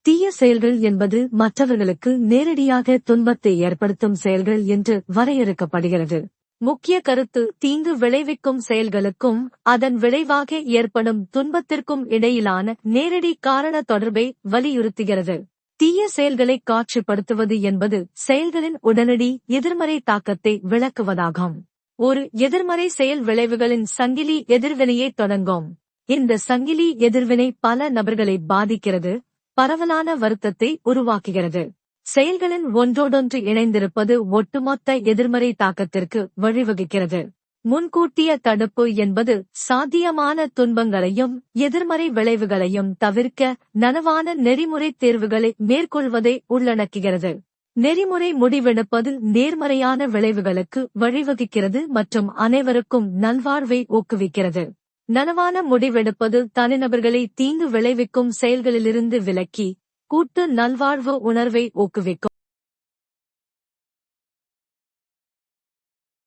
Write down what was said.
தீய செயல்கள் என்பது மற்றவர்களுக்கு நேரடியாக துன்பத்தை ஏற்படுத்தும் செயல்கள் என்று வரையறுக்கப்படுகிறது. முக்கிய கருத்து தீங்கு விளைவிக்கும் செயல்களுக்கும் அதன் விளைவாக ஏற்படும் துன்பத்திற்கும் இடையிலான நேரடி காரண தொடர்பை வலியுறுத்துகிறது. தீய செயல்களை காட்சிப்படுத்துவது என்பது செயல்களின் உடனடி எதிர்மறை தாக்கத்தை விளக்குவதாகும். ஒரு எதிர்மறை செயல் விளைவுகளின் சங்கிலி எதிர்வினையை தொடங்கும். இந்த சங்கிலி எதிர்வினை பல நபர்களை பாதிக்கிறது, பரவலான வருத்தத்தை உருவாக்குகிறது. செயல்களின் ஒன்றோடொன்று இணைந்திருப்பது ஒட்டுமொத்த எதிர்மறை தாக்கத்திற்கு வழிவகுக்கிறது. முன்கூட்டிய தடுப்பு என்பது சாத்தியமான துன்பங்களையும் எதிர்மறை விளைவுகளையும் தவிர்க்க நனவான நெறிமுறை தேர்வுகளை மேற்கொள்வதை உள்ளடக்குகிறது. நெறிமுறை முடிவெடுப்பது நேர்மறையான விளைவுகளுக்கு வழிவகுக்கிறது மற்றும் அனைவருக்கும் நல்வாழ்வை ஊக்குவிக்கிறது. நனவான முடிவெடுப்பது தனிநபர்களை தீங்கு விளைவிக்கும் செயல்களிலிருந்து விலக்கி கூட்டு நல்வாழ்வு உணர்வை ஊக்குவிக்கும்.